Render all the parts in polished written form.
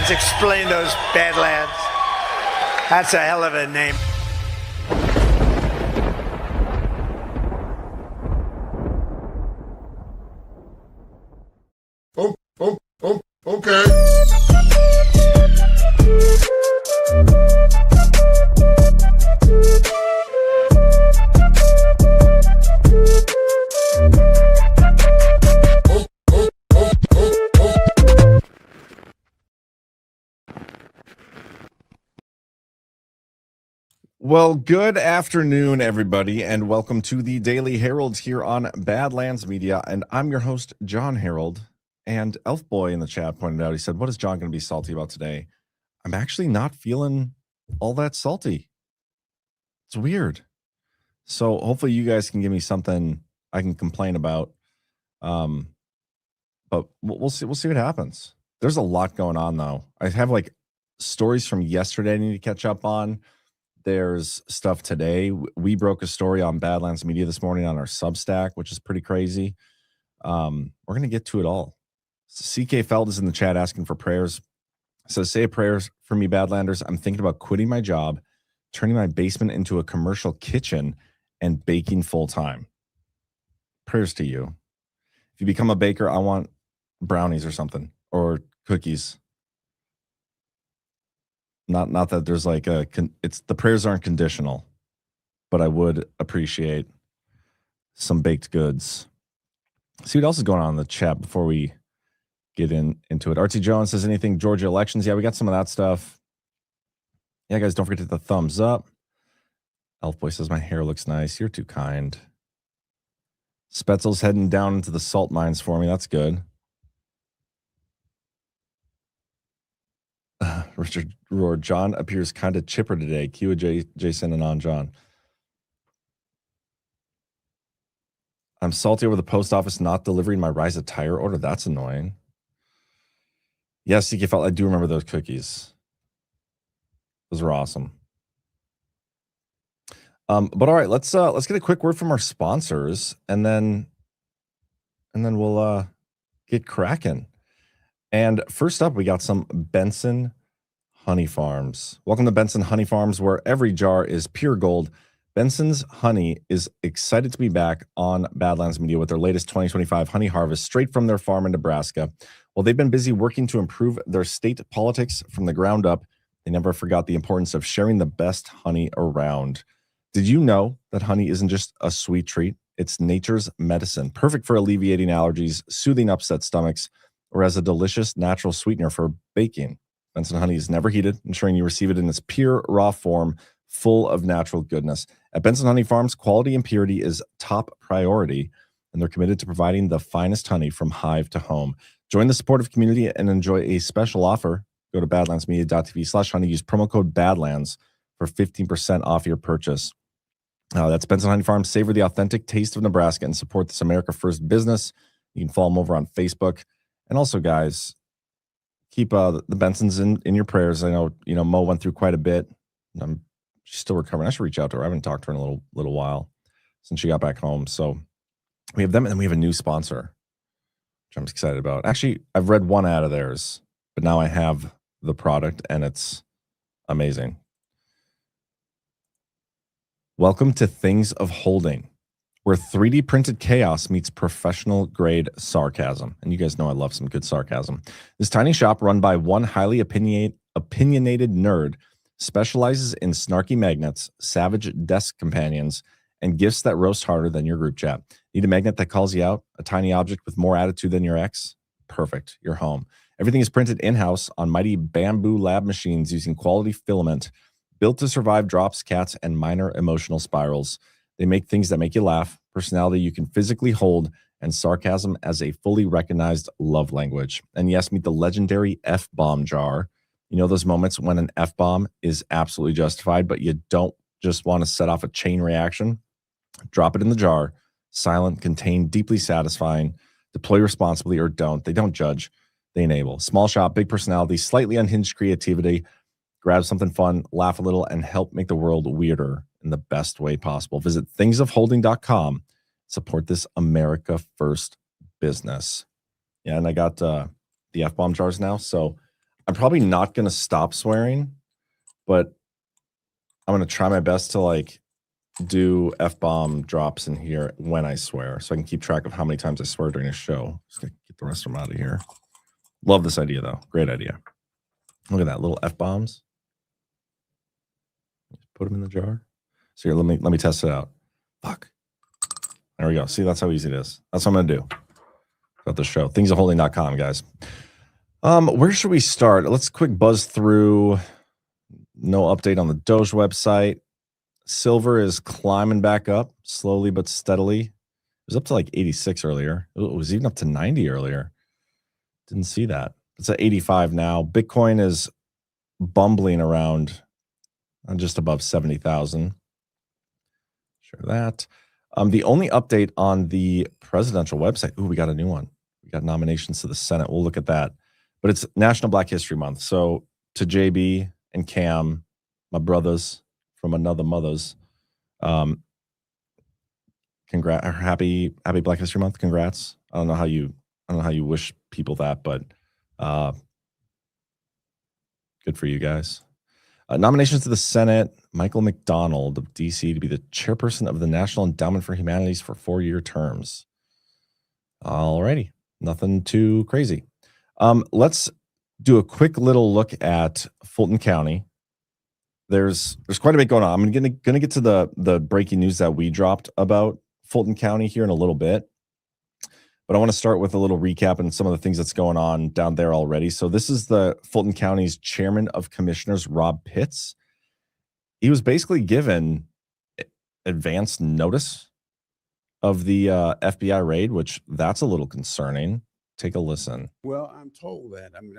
Badlands. Explain those Badlands. That's a hell of a name. Okay. Well, good afternoon, everybody, and welcome to the Daily Herold here on Badlands Media. And I'm your host, Jon Herold. And Elf Boy in the chat pointed out, he said, what is Jon going to be salty about today? I'm actually not feeling all that salty. It's weird. So hopefully you guys can give me something I can complain about. But we'll see. We'll see what happens. There's a lot going on, though. I have like stories from yesterday I need to catch up on. There's stuff today. We broke a story on Badlands Media this morning on our Substack, which is pretty crazy. We're going to get to it all. CK Feld is in the chat asking for prayers. So say a prayer for me, Badlanders. I'm thinking about quitting my job, turning my basement into a commercial kitchen, and baking full time. Prayers to you. If you become a baker, I want brownies or something, or cookies. Not that there's like it's the prayers aren't conditional, but I would appreciate some baked goods. See what else is going on in the chat before we get into it. RT Jones says anything Georgia elections. Yeah, we got some of that stuff. Yeah, guys, don't forget to hit the thumbs up. Elf Boy says my hair looks nice. You're too kind. Spetzel's heading down into the salt mines for me. That's good. Richard roared, Jon appears kind of chipper today. Q Jason and on Jon. I'm salty over the post office not delivering my Rise of Tire order. That's annoying. Yes, I do remember those cookies. Those were awesome. But all right, let's get a quick word from our sponsors, and then we'll get cracking. And first up, we got some Benson Honey Farms. Welcome to Benson Honey Farms, where every jar is pure gold. Benson's Honey is excited to be back on Badlands Media with their latest 2025 honey harvest straight from their farm in Nebraska. While they've been busy working to improve their state politics from the ground up, they never forgot the importance of sharing the best honey around. Did you know that honey isn't just a sweet treat? It's nature's medicine, perfect for alleviating allergies, soothing upset stomachs, or as a delicious natural sweetener for baking. Benson Honey is never heated, ensuring you receive it in its pure, raw form, full of natural goodness. At Benson Honey Farms, quality and purity is top priority, and they're committed to providing the finest honey from hive to home. Join the supportive community and enjoy a special offer. Go to badlandsmedia.tv/honey. Use promo code BADLANDS for 15% off your purchase. That's Benson Honey Farms. Savor the authentic taste of Nebraska and support this America First business. You can follow them over on Facebook. And also, guys, keep the Bensons in your prayers. I know, Mo went through quite a bit. She's still recovering. I should reach out to her. I haven't talked to her in a little while since she got back home. So we have them, and then we have a new sponsor, which I'm excited about. Actually, I've read one ad of theirs, but now I have the product, and it's amazing. Welcome to Things of Holding, where 3D printed chaos meets professional grade sarcasm. And you guys know I love some good sarcasm. This tiny shop run by one highly opinionated nerd specializes in snarky magnets, savage desk companions, and gifts that roast harder than your group chat. Need a magnet that calls you out? A tiny object with more attitude than your ex? Perfect. You're home. Everything is printed in-house on mighty bamboo lab machines using quality filament, built to survive drops, cats, and minor emotional spirals. They make things that make you laugh, personality you can physically hold, and sarcasm as a fully recognized love language. And yes, meet the legendary F-bomb jar. You know those moments when an F-bomb is absolutely justified, but you don't just want to set off a chain reaction? Drop it in the jar. Silent, contained, deeply satisfying. Deploy responsibly or don't. They don't judge. They enable. Small shop, big personality, slightly unhinged creativity. Grab something fun, laugh a little, and help make the world weirder in the best way possible. Visit thingsofholding.com. Support this America First business. Yeah, and I got the F-bomb jars now, so I'm probably not going to stop swearing, but I'm going to try my best to like do F-bomb drops in here when I swear so I can keep track of how many times I swear during a show. Just going to get the rest of them out of here. Love this idea, though. Great idea. Look at that. Little F-bombs. Put them in the jar. So here, let me test it out. Fuck. There we go. See, that's how easy it is. That's what I'm going to do about the show. Thingsofholding.com, guys. Where should we start? Let's quick buzz through. No update on the Doge website. Silver is climbing back up slowly but steadily. It was up to like 86 earlier. It was even up to 90 earlier. Didn't see that. It's at 85 now. Bitcoin is bumbling around just above 70,000. Sure that. The only update on the presidential website. Ooh, we got a new one. We got nominations to the Senate. We'll look at that. But it's National Black History Month. So to JB and Cam, my brothers from another mother's, happy Black History Month. Congrats. I don't know how you wish people that, but good for you guys. Nominations to the Senate, Michael McDonald of D.C. to be the chairperson of the National Endowment for Humanities for 4-year terms. All righty. Nothing too crazy. Let's do a quick little look at Fulton County. There's quite a bit going on. I'm gonna get to the breaking news that we dropped about Fulton County here in a little bit. But I want to start with a little recap and some of the things that's going on down there already. So this is the Fulton County's chairman of commissioners, Rob Pitts. He was basically given advance notice of the FBI raid, which that's a little concerning. Take a listen. Well, I'm told that. I mean,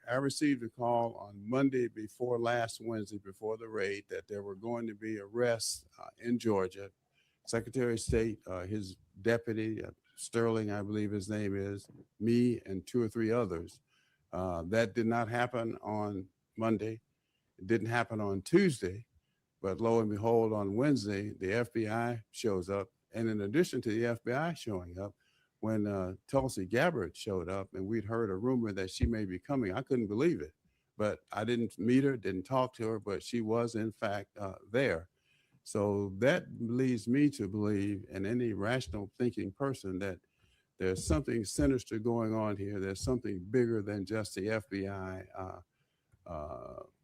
I received a call on Monday before last Wednesday, before the raid, that there were going to be arrests in Georgia. Secretary of State, his deputy, Sterling, I believe his name is, me, and 2 or 3 others. That did not happen on Monday. It didn't happen on Tuesday. But lo and behold, on Wednesday, the FBI shows up. And in addition to the FBI showing up, when Tulsi Gabbard showed up and we'd heard a rumor that she may be coming, I couldn't believe it. But I didn't meet her, didn't talk to her, but she was in fact there. So that leads me to believe, and any rational thinking person, that there's something sinister going on here. There's something bigger than just the FBI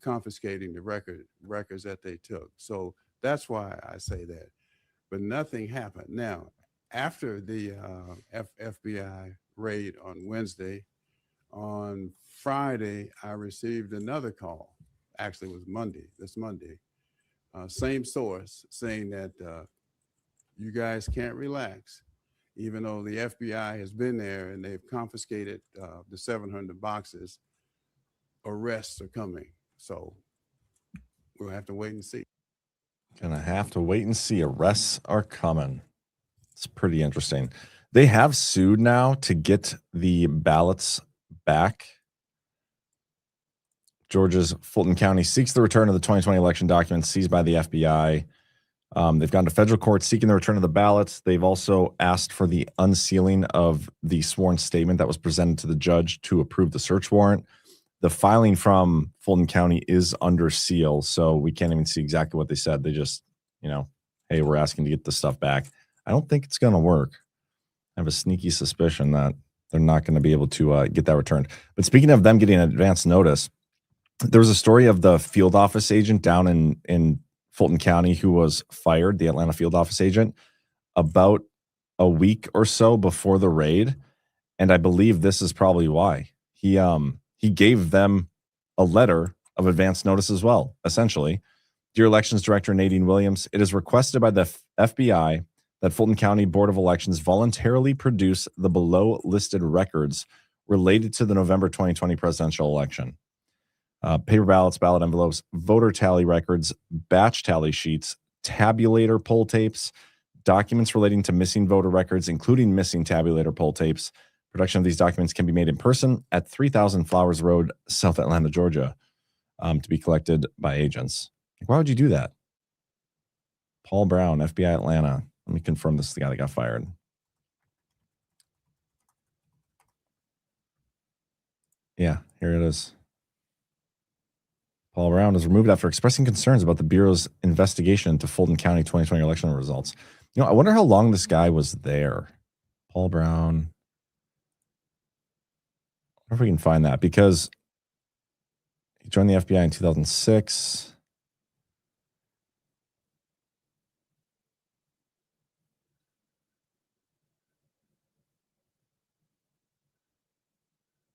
confiscating the records that they took. So that's why I say that. But nothing happened. Now, after the FBI raid on Wednesday, on Friday, I received another call. Actually, it was this Monday. Same source saying that you guys can't relax, even though the FBI has been there and they've confiscated the 700 boxes. Arrests are coming. So we'll have to wait and see. Gonna have to wait and see. Arrests are coming. It's pretty interesting. They have sued now to get the ballots back. Georgia's Fulton County seeks the return of the 2020 election documents seized by the FBI. They've gone to federal court seeking the return of the ballots. They've also asked for the unsealing of the sworn statement that was presented to the judge to approve the search warrant. The filing from Fulton County is under seal, so we can't even see exactly what they said. They just, hey, we're asking to get this stuff back. I don't think it's going to work. I have a sneaky suspicion that they're not going to be able to get that returned. But speaking of them getting advance notice, there was a story of the field office agent down in Fulton County who was fired, the Atlanta field office agent, about a week or so before the raid. And I believe this is probably why. He gave them a letter of advance notice as well, essentially. Dear Elections Director Nadine Williams, it is requested by the FBI that Fulton County Board of Elections voluntarily produce the below listed records related to the November 2020 presidential election. Paper ballots, ballot envelopes, voter tally records, batch tally sheets, tabulator poll tapes, documents relating to missing voter records, including missing tabulator poll tapes. Production of these documents can be made in person at 3000 Flowers Road, South Atlanta, Georgia, to be collected by agents. Why would you do that? Paul Brown, FBI Atlanta. Let me confirm this is the guy that got fired. Yeah, here it is. Paul Brown was removed after expressing concerns about the Bureau's investigation into Fulton County 2020 election results. I wonder how long this guy was there. Paul Brown. I wonder if we can find that, because he joined the FBI in 2006.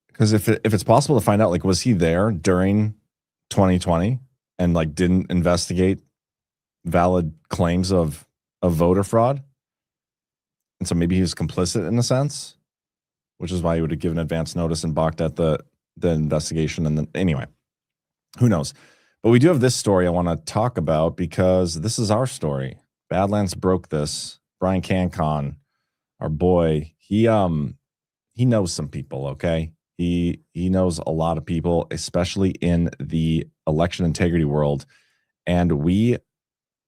Because if it's possible to find out, like, was he there during 2020 and like didn't investigate valid claims of voter fraud, and so maybe he was complicit in a sense, which is why he would have given advance notice and balked at the investigation. And then anyway, who knows? But we do have this story I want to talk about, because this is our story. Badlands broke this. Brian Cancon, our boy, he knows some people. Okay. He knows a lot of people, especially in the election integrity world. And we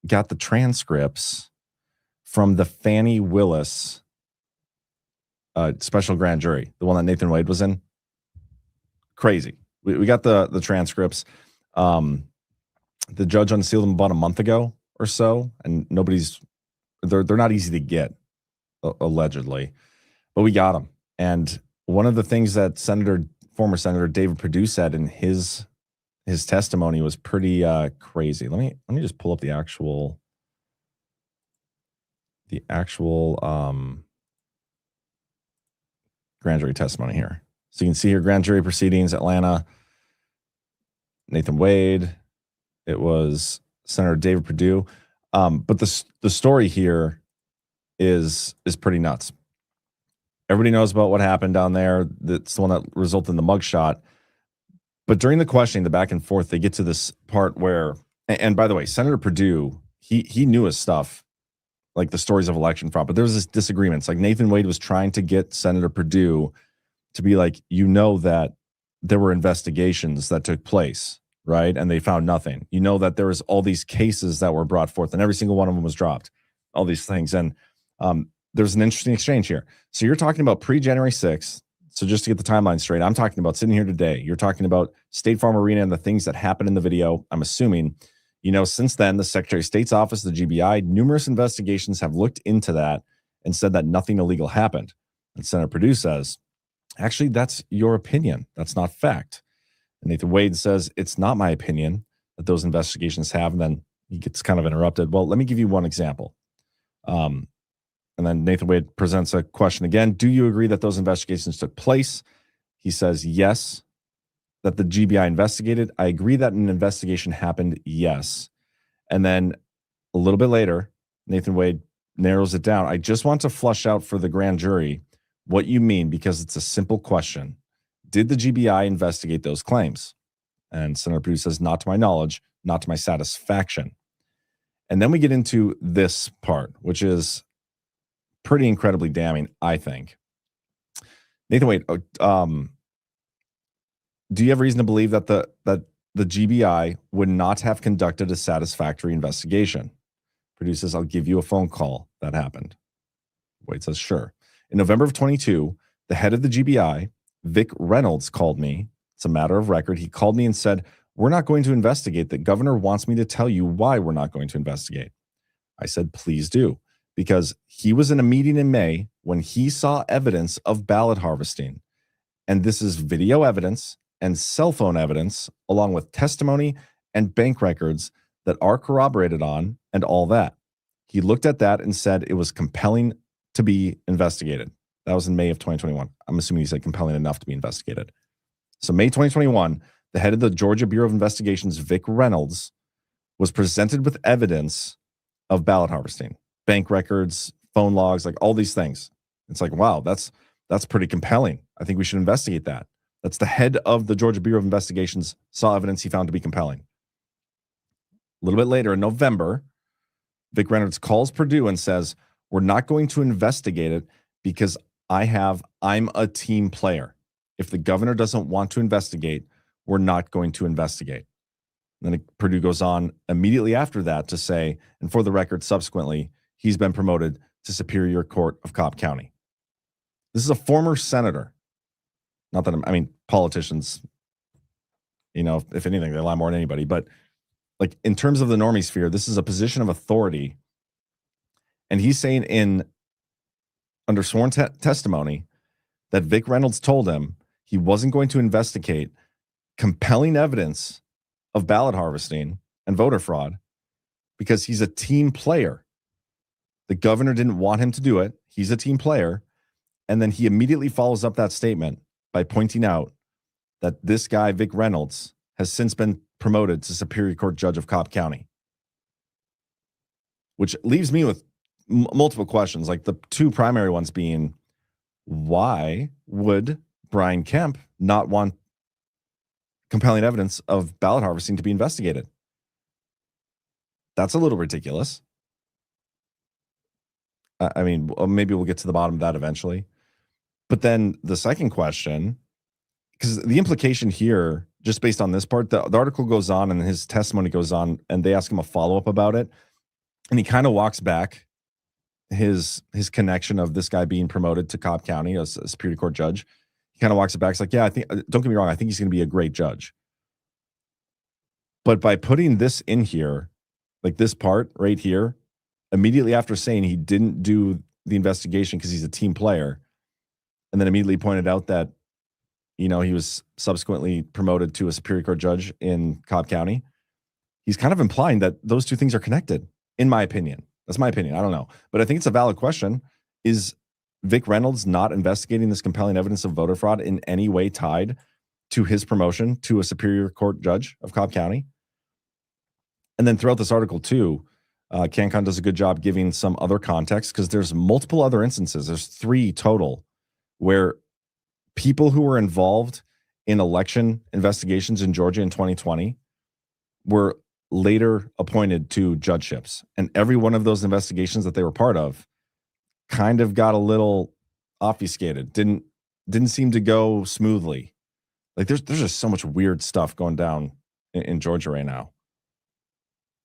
got the transcripts from the Fannie Willis special grand jury, the one that Nathan Wade was in. Crazy. We got the transcripts. The judge unsealed them about a month ago or so, and they're not easy to get, allegedly, but we got them. And one of the things that former Senator David Perdue said in his testimony was pretty crazy. Let me just pull up the actual grand jury testimony here. So you can see here, grand jury proceedings, Atlanta, Nathan Wade. It was Senator David Perdue. But the story here is pretty nuts. Everybody knows about what happened down there. That's the one that resulted in the mugshot. But during the questioning, the back and forth, they get to this part where, and by the way, Senator Perdue, he knew his stuff, like the stories of election fraud. But there was this disagreements. Like Nathan Wade was trying to get Senator Perdue to be like, that there were investigations that took place, right? And they found nothing. That there was all these cases that were brought forth, and every single one of them was dropped. All these things. And there's an interesting exchange here. So you're talking about pre-January 6th. So just to get the timeline straight, I'm talking about sitting here today. You're talking about State Farm Arena and the things that happened in the video. I'm assuming, since then, the Secretary of State's office, the GBI, numerous investigations have looked into that and said that nothing illegal happened. And Senator Perdue says, actually, that's your opinion. That's not fact. And Nathan Wade says, it's not my opinion that those investigations have. And then he gets kind of interrupted. Well, let me give you one example. And then Nathan Wade presents a question again. Do you agree that those investigations took place? He says, yes, that the GBI investigated. I agree that an investigation happened. Yes. And then a little bit later, Nathan Wade narrows it down. I just want to flush out for the grand jury what you mean, because it's a simple question. Did the GBI investigate those claims? And Senator Perdue says, not to my knowledge, not to my satisfaction. And then we get into this part, which is pretty incredibly damning, I think. Nathan Wade, do you have reason to believe that the GBI would not have conducted a satisfactory investigation? Perdue says, I'll give you a phone call that happened. Wade says, sure. In November of 22, the head of the GBI, Vic Reynolds, called me. It's a matter of record. He called me and said, we're not going to investigate. The governor wants me to tell you why we're not going to investigate. I said, please do. Because he was in a meeting in May when he saw evidence of ballot harvesting. And this is video evidence and cell phone evidence, along with testimony and bank records that are corroborated on and all that. He looked at that and said it was compelling to be investigated. That was in May of 2021. I'm assuming he said compelling enough to be investigated. So May 2021, the head of the Georgia Bureau of Investigations, Vic Reynolds, was presented with evidence of ballot harvesting. Bank records, phone logs, like all these things. It's like, wow, that's pretty compelling. I think we should investigate that. That's the head of the Georgia Bureau of Investigations saw evidence he found to be compelling. A little bit later in November, Vic Reynolds calls Perdue and says, we're not going to investigate it because I'm a team player. If the governor doesn't want to investigate, we're not going to investigate. And then Perdue goes on immediately after that to say, and for the record, subsequently, he's been promoted to Superior Court of Cobb County. This is a former senator. Not that politicians, You know, if anything, they lie more than anybody. But like in terms of the normie sphere, this is a position of authority. And he's saying under sworn testimony that Vic Reynolds told him he wasn't going to investigate compelling evidence of ballot harvesting and voter fraud because he's a team player. The governor didn't want him to do it. He's a team player. And then he immediately follows up that statement by pointing out that this guy, Vic Reynolds, has since been promoted to Superior Court Judge of Cobb County, which leaves me with multiple questions, like the two primary ones being, why would Brian Kemp not want compelling evidence of ballot harvesting to be investigated? That's a little ridiculous. I mean, maybe we'll get to the bottom of that eventually. But then the second question, because the implication here, just based on this part, the article goes on and his testimony goes on, and they ask him a follow-up about it. And he kind of walks back his connection of this guy being promoted to Cobb County as a Superior Court judge. He kind of walks it back. It's like, yeah, I think, don't get me wrong, I think he's going to be a great judge. But by putting this in here, like this part right here, immediately after saying he didn't do the investigation because he's a team player, and then immediately pointed out that, you know, he was subsequently promoted to a Superior Court judge in Cobb County, he's kind of implying that those two things are connected, in my opinion. That's my opinion. I don't know. But I think it's a valid question. Is Vic Reynolds not investigating this compelling evidence of voter fraud in any way tied to his promotion to a Superior Court judge of Cobb County? And then throughout this article too, CanCon does a good job giving some other context, because there's multiple other instances. There's 3 total where people who were involved in election investigations in Georgia in 2020 were later appointed to judgeships. And every one of those investigations that they were part of kind of got a little obfuscated, didn't seem to go smoothly. Like there's just so much weird stuff going down in Georgia right now.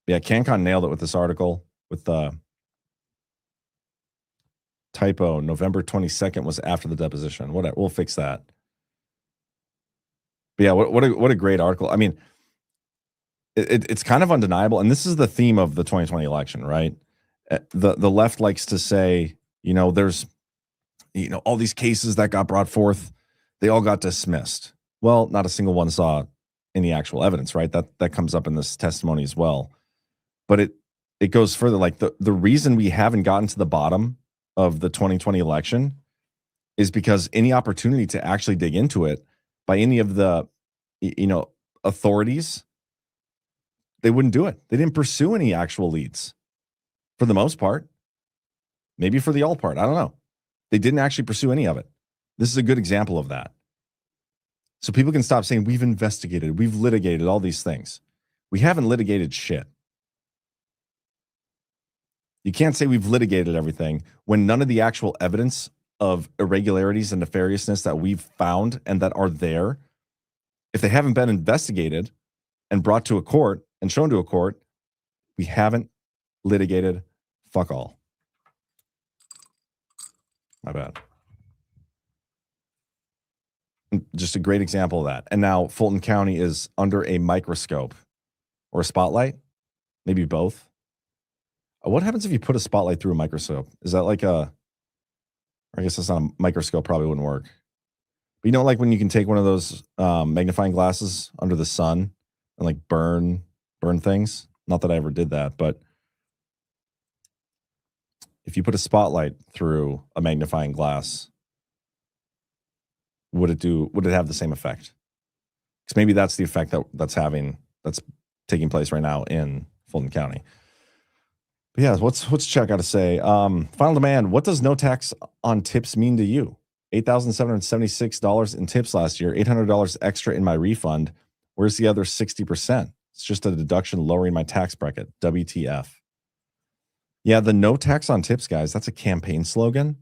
Yeah, CanCon nailed it with this article with the typo. November 22nd was after the deposition. Whatever, we'll fix that. But yeah, what a great article. I mean, it's kind of undeniable, and this is the theme of the 2020 election, right? The left likes to say, you know, there's, you know, all these cases that got brought forth, they all got dismissed. Well, not a single one saw any actual evidence, right? That comes up in this testimony as well. But it goes further. Like the reason we haven't gotten to the bottom of the 2020 election is because any opportunity to actually dig into it by any of the, you know, authorities, they wouldn't do it. They didn't pursue any actual leads for the most part. Maybe for the all part. I don't know. They didn't actually pursue any of it. This is a good example of that. So people can stop saying we've investigated, we've litigated all these things. We haven't litigated shit. You can't say we've litigated everything when none of the actual evidence of irregularities and nefariousness that we've found and that are there, if they haven't been investigated and brought to a court and shown to a court, we haven't litigated fuck all. My bad. Just a great example of that. And now Fulton County is under a microscope or a spotlight, maybe both. What happens if you put a spotlight through a microscope? Is that like I guess that's not a microscope, probably wouldn't work. But you know, like when you can take one of those magnifying glasses under the sun and like burn things? Not that I ever did that, but if you put a spotlight through a magnifying glass, would it have the same effect? Because maybe that's the effect that's taking place right now in Fulton County. But yeah, what's Chuck got to say? Final demand. What does no tax on tips mean to you? $8,776 in tips last year, $800 extra in my refund. Where's the other 60%? It's just a deduction lowering my tax bracket. WTF. Yeah, the no tax on tips, guys, that's a campaign slogan.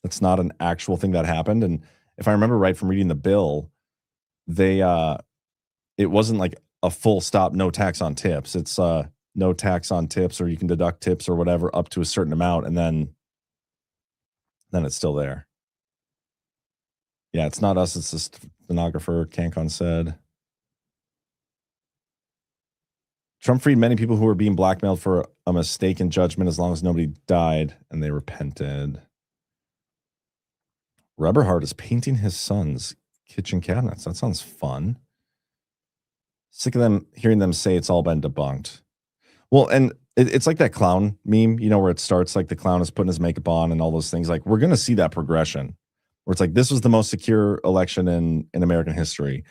That's not an actual thing that happened. And if I remember right from reading the bill, it wasn't like a full stop no tax on tips. It's no tax on tips, or you can deduct tips or whatever up to a certain amount, and then it's still there. Yeah, it's not us. It's the stenographer. CanCon said. Trump freed many people who were being blackmailed for a mistaken judgment as long as nobody died and they repented. Reberhard is painting his son's kitchen cabinets. That sounds fun. Sick of them hearing them say it's all been debunked. Well, and it's like that clown meme, where it starts like the clown is putting his makeup on and all those things. Like, we're going to see that progression where it's like, this was the most secure election in American history.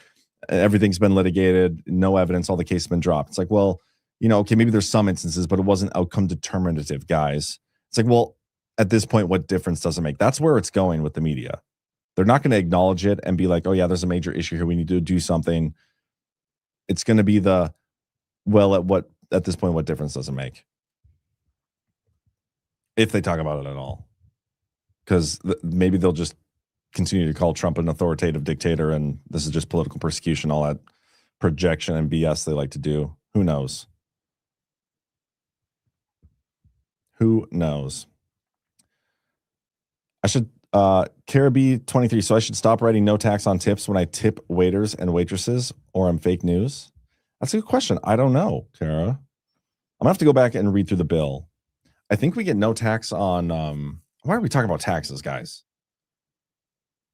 Everything's been litigated, no evidence, all the cases been dropped. It's like, well, okay, maybe there's some instances, but it wasn't outcome determinative, guys. It's like, well, at this point, what difference does it make? That's where it's going with the media. They're not going to acknowledge it and be like, oh yeah, there's a major issue here. We need to do something. It's going to be at this point, what difference does it make? If they talk about it at all. Because maybe they'll just continue to call Trump an authoritative dictator and this is just political persecution, all that projection and BS they like to do. Who knows? Who knows? I should, Caribbean 23, so I should stop writing no tax on tips when I tip waiters and waitresses, or I'm fake news? That's a good question. I don't know, Kara. I'm gonna have to go back and read through the bill. I think we get no tax on, why are we talking about taxes, guys?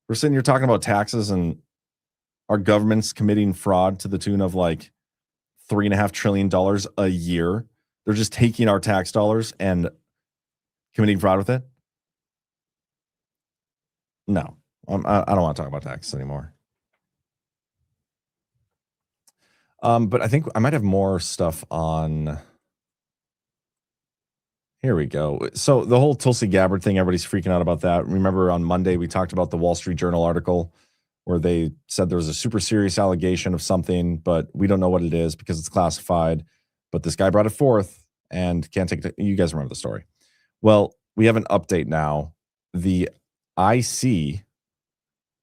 We're sitting here talking about taxes and our government's committing fraud to the tune of like $3.5 trillion a year. They're just taking our tax dollars and committing fraud with it. No, I don't want to talk about taxes anymore. But I think I might have more stuff on. Here we go. So the whole Tulsi Gabbard thing, everybody's freaking out about that. Remember on Monday, we talked about the Wall Street Journal article where they said there was a super serious allegation of something, but we don't know what it is because it's classified. But this guy brought it forth and can't take it. You guys remember the story. Well, we have an update now. The OIG,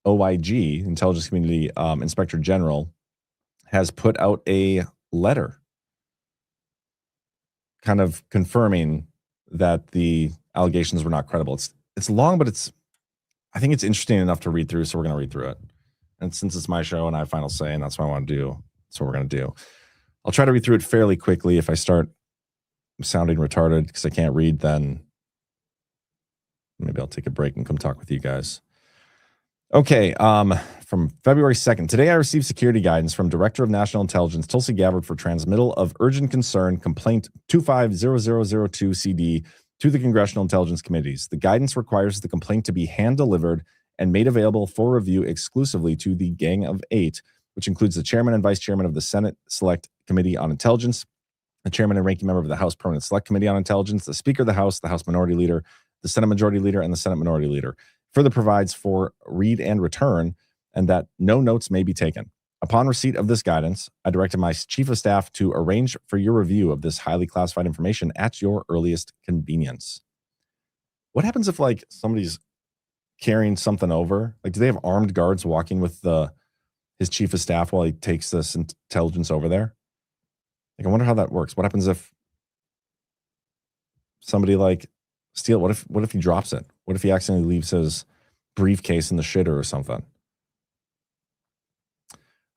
Intelligence Community Inspector General, has put out a letter kind of confirming that the allegations were not credible. It's long, but I think it's interesting enough to read through, so we're going to read through it. And since it's my show and I have final say, and that's what I want to do, that's what we're going to do. I'll try to read through it fairly quickly. If I start sounding retarded because I can't read, then maybe I'll take a break and come talk with you guys. Okay, from February 2nd. Today I received security guidance from Director of National Intelligence Tulsi Gabbard for transmittal of urgent concern complaint 250002 CD to the Congressional Intelligence Committees. The guidance requires the complaint to be hand-delivered and made available for review exclusively to the Gang of Eight, which includes the chairman and vice chairman of the Senate Select Committee on Intelligence, the chairman and ranking member of the House Permanent Select Committee on Intelligence, the Speaker of the House Minority Leader, the Senate Majority Leader, and the Senate Minority Leader. Further provides for read and return and that no notes may be taken. Upon receipt of this guidance, I directed my chief of staff to arrange for your review of this highly classified information at your earliest convenience. What happens if like somebody's carrying something over? Like, do they have armed guards walking with his chief of staff while he takes this intelligence over there? Like, I wonder how that works. What happens if somebody like steal? What if he drops it? What if he accidentally leaves his briefcase in the shitter or something?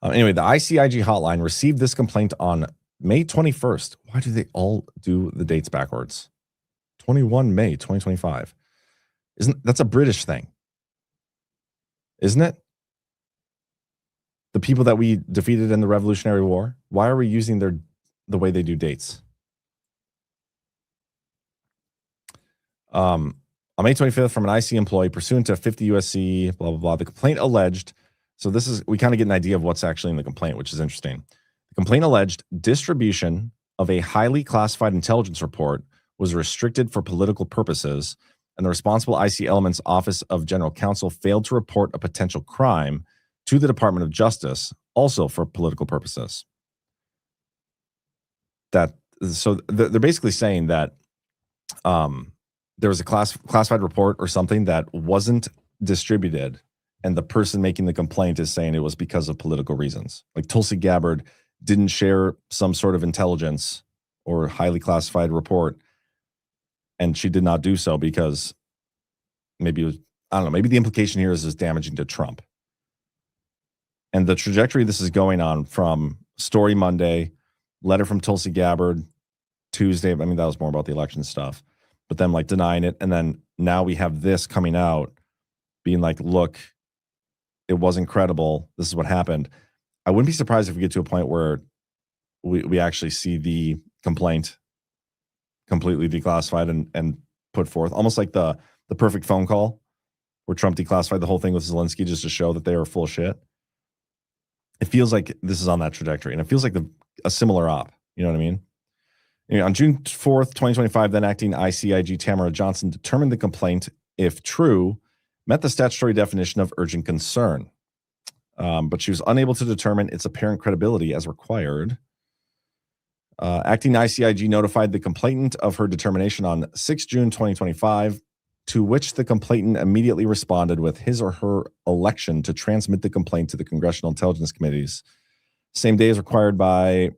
Anyway, the ICIG hotline received this complaint on May 21st. Why do they all do the dates backwards? 21 May 2025. That's a British thing? Isn't it? The people that we defeated in the Revolutionary War. Why are we using the way they do dates? On May 25th, from an IC employee pursuant to 50 USC, blah, blah, blah. The complaint alleged, so we kind of get an idea of what's actually in the complaint, which is interesting. The complaint alleged distribution of a highly classified intelligence report was restricted for political purposes, and the responsible IC element's Office of General Counsel failed to report a potential crime to the Department of Justice, also for political purposes. So they're basically saying that there was a classified report or something that wasn't distributed, and the person making the complaint is saying it was because of political reasons. Like Tulsi Gabbard didn't share some sort of intelligence or highly classified report, and she did not do so because maybe it was, I don't know, maybe the implication here is damaging to Trump. And the trajectory this is going on from Story Monday, letter from Tulsi Gabbard Tuesday. I mean, that was more about the election stuff, but then like denying it. And then now we have this coming out being like, look, it wasn't credible. This is what happened. I wouldn't be surprised if we get to a point where we actually see the complaint completely declassified and put forth, almost like the perfect phone call where Trump declassified the whole thing with Zelensky just to show that they were full of shit. It feels like this is on that trajectory, and it feels like a similar op. You know what I mean? You know, on June 4th, 2025, then acting ICIG Tamara Johnson determined the complaint, if true, met the statutory definition of urgent concern. But she was unable to determine its apparent credibility as required. Acting ICIG notified the complainant of her determination on 6 June 2025, to which the complainant immediately responded with his or her election to transmit the complaint to the Congressional Intelligence Committees. Same day as required by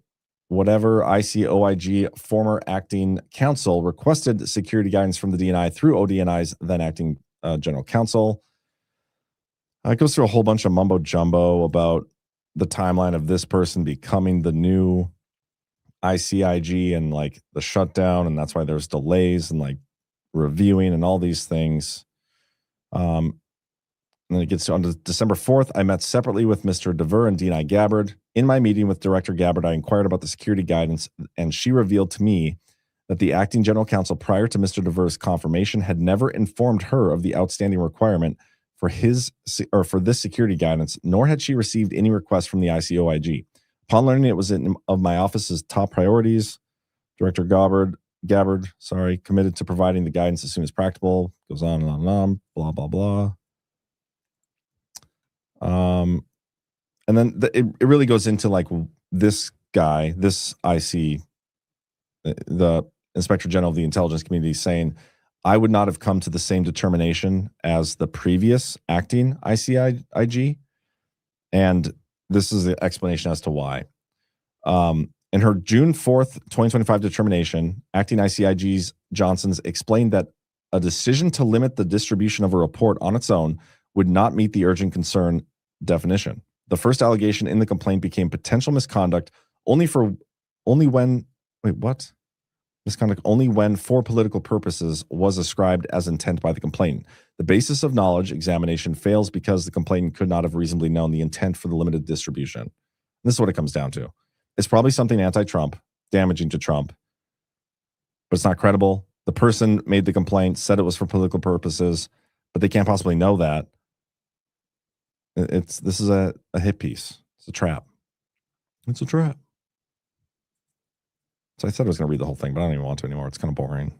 whatever ICOIG former acting counsel requested security guidance from the DNI through ODNI's then acting general counsel. It goes through a whole bunch of mumbo jumbo about the timeline of this person becoming the new ICIG and like the shutdown, and that's why there's delays and like reviewing and all these things. And then it gets to on December 4th, I met separately with Mr. DeVere and DNI Gabbard. In my meeting with Director Gabbard, I inquired about the security guidance, and she revealed to me that the acting general counsel prior to Mr. DeVere's confirmation had never informed her of the outstanding requirement for this security guidance, nor had she received any requests from the ICOIG. Upon learning it was of my office's top priorities, Director Gabbard, committed to providing the guidance as soon as practicable. Goes on and on and on, blah, blah, blah. And then it really goes into like this guy, this IC, the Inspector General of the Intelligence Community, saying, I would not have come to the same determination as the previous acting ICIG. And this is the explanation as to why. In her June 4th, 2025 determination, acting ICIG's Johnson's explained that a decision to limit the distribution of a report on its own would not meet the urgent concern definition. The first allegation in the complaint became potential misconduct only when for political purposes was ascribed as intent by the complainant. The basis of knowledge examination fails because the complainant could not have reasonably known the intent for the limited distribution. And this is what it comes down to. It's probably something anti-Trump, damaging to Trump, but it's not credible. The person made the complaint, said it was for political purposes, but they can't possibly know that. This is a hit piece. It's a trap. It's a trap. So I said I was going to read the whole thing, but I don't even want to anymore. It's kind of boring.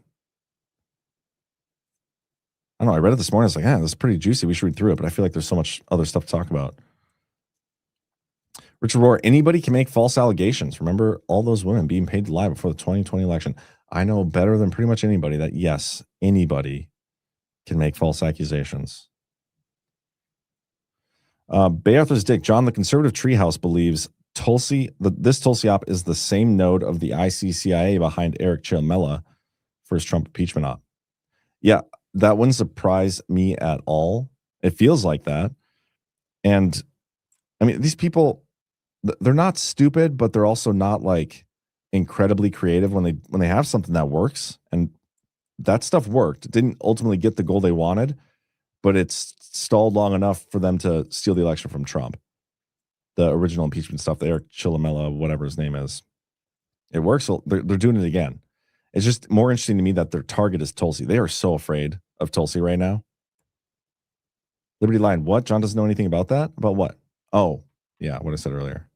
I don't know. I read it this morning. I was like, this is pretty juicy. We should read through it, but I feel like there's so much other stuff to talk about. Richard Rohr, anybody can make false allegations. Remember all those women being paid to lie before the 2020 election. I know better than pretty much anybody that, yes, anybody can make false accusations. Bay Arthur's Dick, John, the conservative treehouse believes this Tulsi op is the same node of the ICCIA behind Eric Chilmella for his Trump impeachment op. Yeah, that wouldn't surprise me at all. It feels like that. And I mean, these people, they're not stupid, but they're also not like incredibly creative when they have something that works. And that stuff worked. It didn't ultimately get the goal they wanted, but it's stalled long enough for them to steal the election from Trump. The original impeachment stuff, the Eric Chilmella, whatever his name is, it works. So they're doing it again. It's just more interesting to me that their target is Tulsi. They are so afraid of Tulsi right now. Liberty Line, what? John doesn't know anything about that? About what? Oh, yeah, what I said earlier.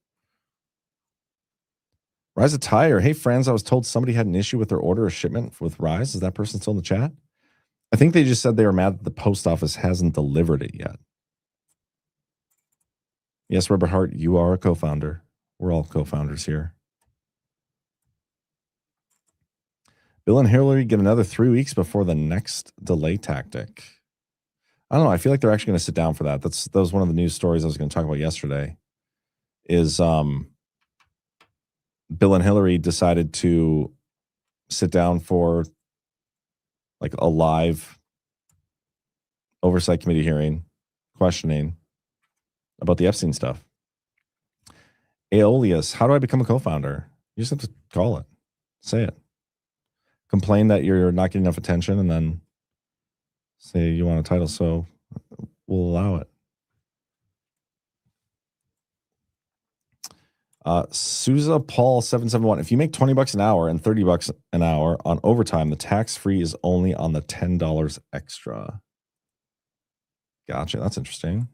Rise of Tire. Hey, friends, I was told somebody had an issue with their order of shipment with Rise. Is that person still in the chat? I think they just said they were mad that the post office hasn't delivered it yet. Yes, Robert Hart, you are a co-founder. We're all co-founders here. Bill and Hillary get another 3 weeks before the next delay tactic. I don't know. I feel like they're actually going to sit down for that. That was one of the news stories I was going to talk about yesterday. Is Bill and Hillary decided to sit down for like a live oversight committee hearing, questioning about the Epstein stuff. Aeolius, how do I become a co-founder? You You just have to call it. Say it. Complain that you're not getting enough attention, and then say you want a title, so we'll allow it. Souza Paul 771. If you make $20 an hour and $30 an hour on overtime, the tax free is only on the $10 extra. Gotcha. That's interesting.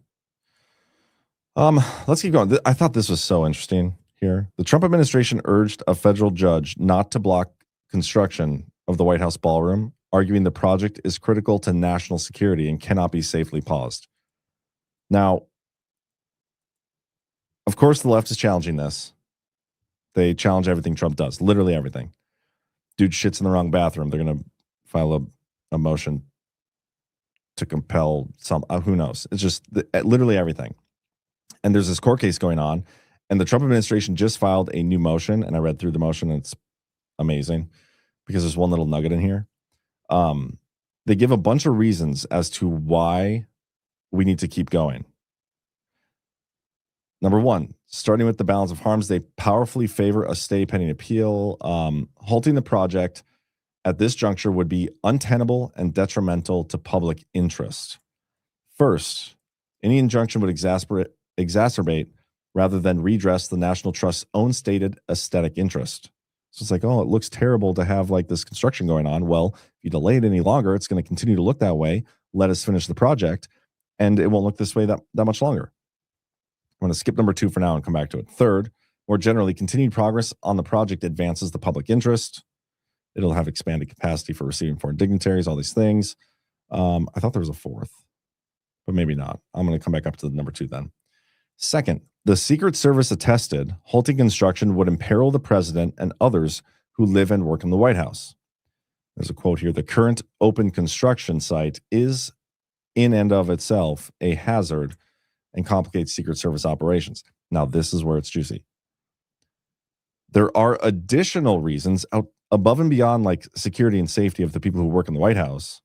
Let's keep going. I thought this was so interesting here. The Trump administration urged a federal judge not to block construction of the White House ballroom, arguing the project is critical to national security and cannot be safely paused. Now, of course, the left is challenging this. They challenge everything Trump does, literally everything. Dude shits in the wrong bathroom. They're going to file a motion to compel some, who knows? It's just literally everything. And there's this court case going on, and the Trump administration just filed a new motion, and I read through the motion, and it's amazing because there's one little nugget in here. They give a bunch of reasons as to why we need to keep going. Number one, starting with the balance of harms, they powerfully favor a stay pending appeal. Halting the project at this juncture would be untenable and detrimental to public interest. First, any injunction would exacerbate rather than redress the National Trust's own stated aesthetic interest. So it's like, oh, it looks terrible to have like this construction going on. Well, if you delay it any longer, it's going to continue to look that way. Let us finish the project, and it won't look this way that much longer. I'm going to skip number 2 for now and come back to it. Third, more generally, continued progress on the project advances the public interest. It'll have expanded capacity for receiving foreign dignitaries, all these things. I thought there was a fourth, but maybe not. I'm going to come back up to the number 2 then. Second, the Secret Service attested halting construction would imperil the president and others who live and work in the White House. There's a quote here. The current open construction site is in and of itself a hazard and complicates Secret Service operations. Now, this is where it's juicy. There are additional reasons out above and beyond like security and safety of the people who work in the White House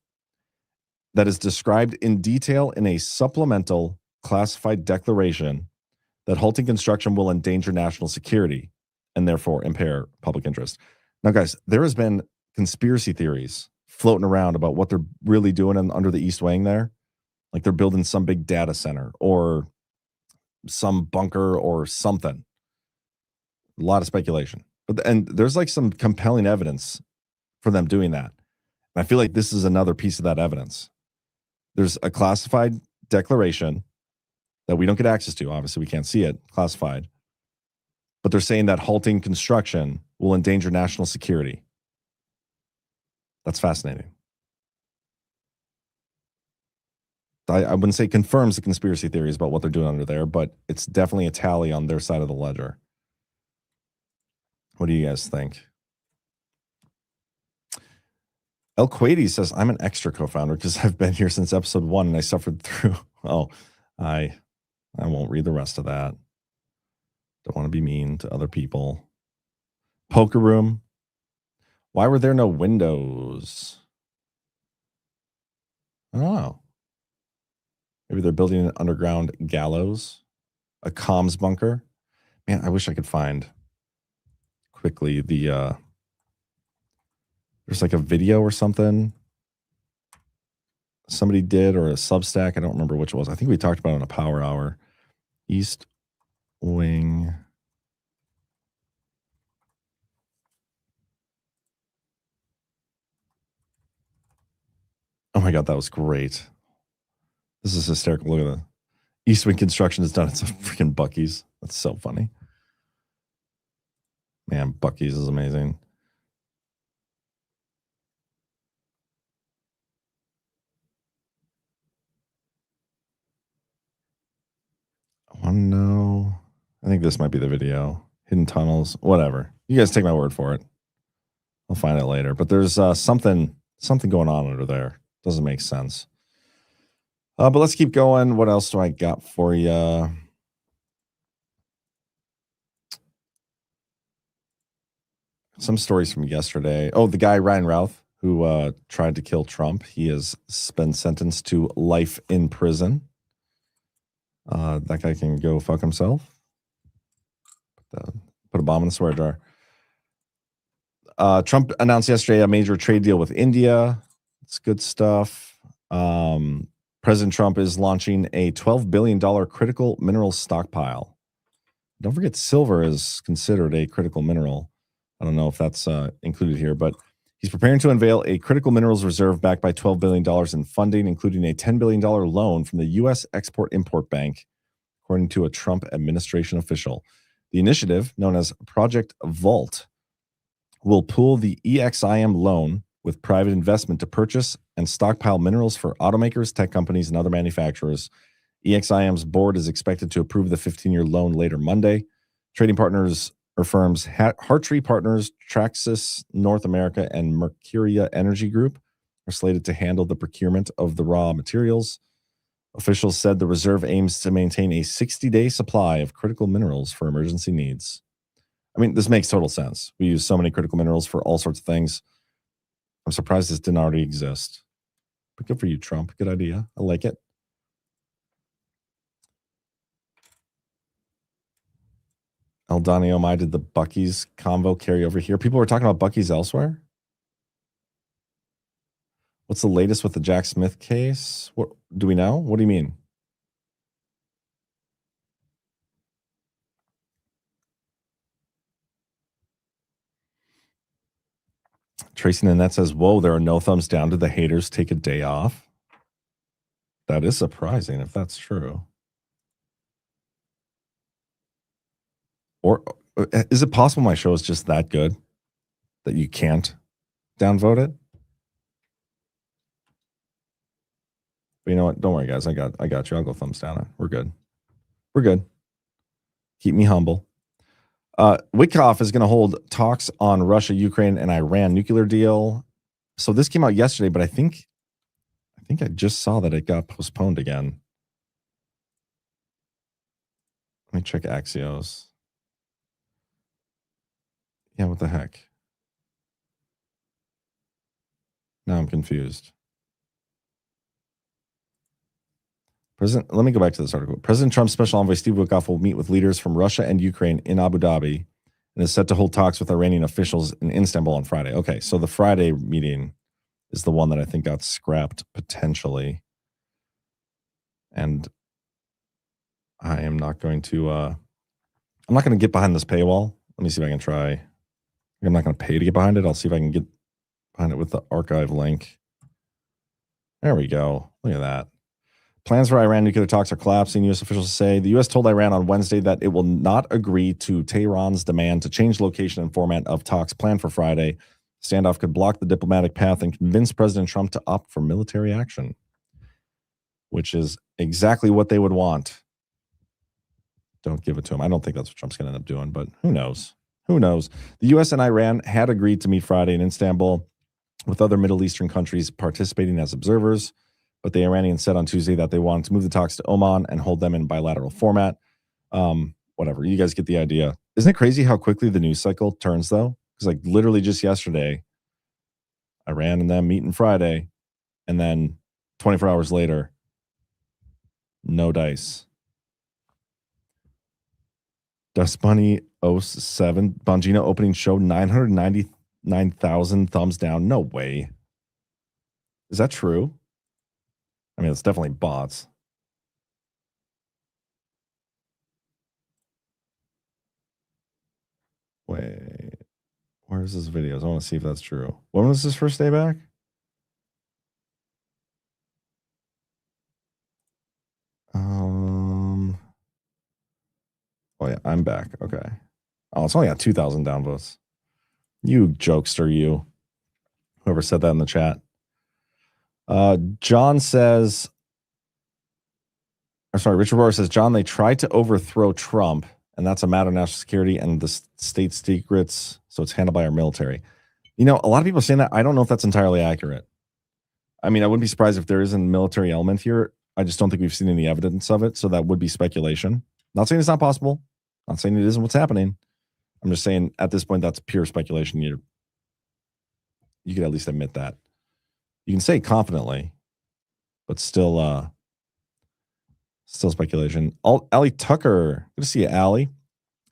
that is described in detail in a supplemental classified declaration that halting construction will endanger national security and therefore impair public interest. Now, guys, there has been conspiracy theories floating around about what they're really doing under the East Wing there. Like they're building some big data center or some bunker or something. A lot of speculation. And there's like some compelling evidence for them doing that. And I feel like this is another piece of that evidence. There's a classified declaration that we don't get access to. Obviously, we can't see it, classified. But they're saying that halting construction will endanger national security. That's fascinating. I wouldn't say confirms the conspiracy theories about what they're doing under there, but it's definitely a tally on their side of the ledger. What do you guys think? El Quady says, I'm an extra co-founder because I've been here since episode 1 and I suffered through. Oh, I won't read the rest of that. Don't want to be mean to other people. Poker room. Why were there no windows? I don't know. Maybe they're building an underground gallows, a comms bunker. Man, I wish I could find quickly the there's like a video or something somebody did, or a Substack. I don't remember which it was. I think we talked about it on a Power Hour. East Wing. Oh my God, that was great. This is hysterical. Look at the East Wing construction is done at some freaking Buc-ee's. That's so funny. Man, Buc-ee's is amazing. I want to know. I think this might be the video. Hidden tunnels, whatever. You guys take my word for it. I'll find it later. But there's something going on under there. Doesn't make sense. But let's keep going. What else do I got for you? Some stories from yesterday. Oh, the guy, Ryan Routh, who tried to kill Trump. He has been sentenced to life in prison. That guy can go fuck himself. Put a bomb in the swear jar. Trump announced yesterday a major trade deal with India. It's good stuff. President Trump is launching a $12 billion critical minerals stockpile. Don't forget, silver is considered a critical mineral. I don't know if that's included here, but he's preparing to unveil a critical minerals reserve backed by $12 billion in funding, including a $10 billion loan from the U.S. Export-Import Bank, according to a Trump administration official. The initiative, known as Project Vault, will pool the EXIM loan with private investment to purchase and stockpile minerals for automakers, tech companies, and other manufacturers. EXIM's board is expected to approve the 15-year loan later Monday. Trading partners or firms Hartree Partners, Traxys North America, and Mercuria Energy Group are slated to handle the procurement of the raw materials. Officials said the reserve aims to maintain a 60-day supply of critical minerals for emergency needs. I mean, this makes total sense. We use so many critical minerals for all sorts of things. I'm surprised this didn't already exist. But good for you, Trump. Good idea. I like it. El Donnie Omai, did the Buc-ee's convo carry over here? People were talking about Buc-ee's elsewhere? What's the latest with the Jack Smith case? What do we know? What do you mean? Tracy Nanette says, whoa, there are no thumbs down. Did the haters take a day off? That is surprising if that's true. Or is it possible my show is just that good that you can't downvote it? But you know what? Don't worry, guys. I got you. I'll go thumbs down it. We're good. We're good. Keep me humble. Witkoff is going to hold talks on Russia, Ukraine, and Iran nuclear deal. So this came out yesterday, but I think I just saw that it got postponed again. Let me check Axios. Yeah, what the heck? Now I'm confused. Let me go back to this article. President Trump's special envoy Steve Witkoff will meet with leaders from Russia and Ukraine in Abu Dhabi and is set to hold talks with Iranian officials in Istanbul on Friday. Okay, so the Friday meeting is the one that I think got scrapped potentially. And I am not going to I'm not going to get behind this paywall. Let me see if I can try. I'm not going to pay to get behind it. I'll see if I can get behind it with the archive link. There we go. Look at that. Plans for Iran nuclear talks are collapsing, U.S. officials say. The U.S. told Iran on Wednesday that it will not agree to Tehran's demand to change location and format of talks planned for Friday. Standoff could block the diplomatic path and convince President Trump to opt for military action, which is exactly what they would want. Don't give it to him. I don't think that's what Trump's going to end up doing, but who knows? Who knows? The U.S. and Iran had agreed to meet Friday in Istanbul with other Middle Eastern countries participating as observers. But the Iranians said on Tuesday that they wanted to move the talks to Oman and hold them in bilateral format. Whatever. You guys get the idea. Isn't it crazy how quickly the news cycle turns, though? Because like literally just yesterday, Iran and them meeting Friday, and then 24 hours later, no dice. Dust Bunny 07, Bongino opening show, 999,000 thumbs down. No way. Is that true? I mean, it's definitely bots. Wait, where's this video? I want to see if that's true. When was his first day back? Oh yeah, I'm back. Okay. Oh, it's only got 2,000 downvotes. You jokester, you. Whoever said that in the chat. John says, or sorry, Richard Rohr says, John, they tried to overthrow Trump, and that's a matter of national security and the state secrets, so it's handled by our military. You know, a lot of people are saying that. I don't know if that's entirely accurate. I mean, I wouldn't be surprised if there is a military element here. I just don't think we've seen any evidence of it, so that would be speculation. Not saying it's not possible. Not saying it isn't what's happening. I'm just saying at this point, that's pure speculation. You could at least admit that. You can say confidently, but still speculation. Allie Tucker, good to see you, Allie.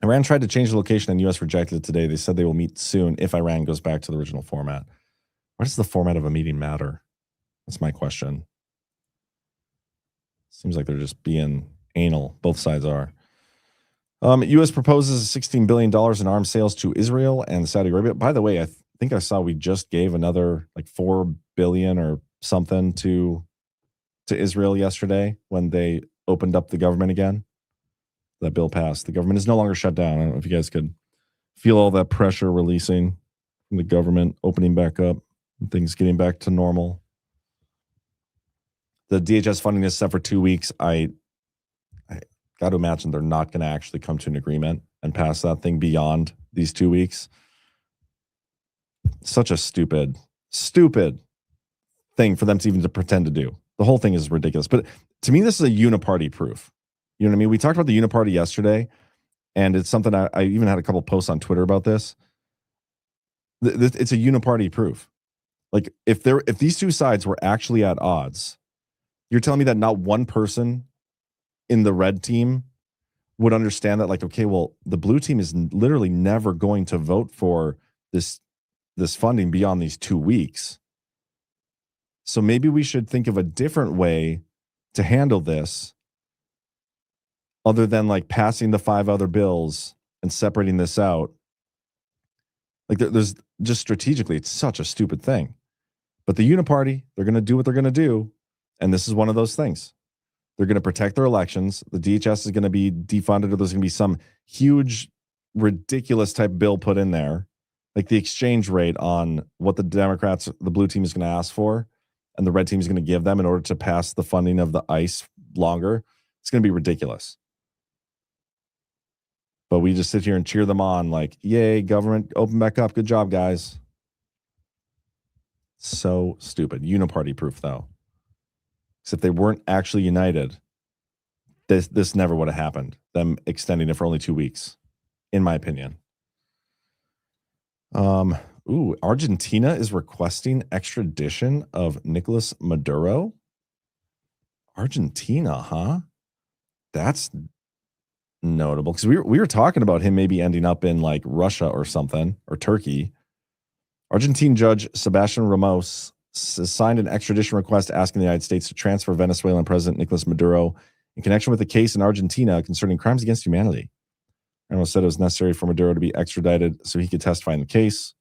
Iran tried to change the location and U.S. rejected it today. They said they will meet soon if Iran goes back to the original format. Why does the format of a meeting matter? That's my question. Seems like they're just being anal. Both sides are. U.S. proposes $16 billion in arms sales to Israel and Saudi Arabia. By the way, I think I saw we just gave another like $4 billion or something to Israel yesterday when they opened up the government again. That bill passed. The government is no longer shut down. I don't know if you guys could feel all that pressure releasing from the government, opening back up, and things getting back to normal. The DHS funding is set for 2 weeks. I got to imagine they're not going to actually come to an agreement and pass that thing beyond these 2 weeks. Such a stupid thing for them to even to pretend to do. The whole thing is ridiculous. But to me, this is a uniparty proof. You know what I mean? We talked about the uniparty yesterday, and it's something I even had a couple posts on Twitter about this. It's a uniparty proof. Like if these two sides were actually at odds, you're telling me that not one person in the red team would understand that, like, okay, well, the blue team is literally never going to vote for this funding beyond these 2 weeks. So maybe we should think of a different way to handle this other than like passing the 5 other bills and separating this out. Like there's just strategically, it's such a stupid thing. But the uniparty, they're going to do what they're going to do. And this is one of those things. They're going to protect their elections. The DHS is going to be defunded, or there's going to be some huge, ridiculous type bill put in there. Like the exchange rate on what the Democrats, the blue team is going to ask for, and the red team is going to give them in order to pass the funding of the ICE longer. It's going to be ridiculous. But we just sit here and cheer them on like, yay, government, open back up. Good job, guys. So stupid. Uniparty proof, though. Because if they weren't actually united, this never would have happened. Them extending it for only 2 weeks, in my opinion. Argentina is requesting extradition of Nicolas Maduro. Argentina, huh? That's notable because we were talking about him maybe ending up in like Russia or something, or Turkey. Argentine judge Sebastian Ramos signed an extradition request asking the United States to transfer Venezuelan President Nicolas Maduro in connection with a case in Argentina concerning crimes against humanity. Ramos said it was necessary for Maduro to be extradited so he could testify in the case.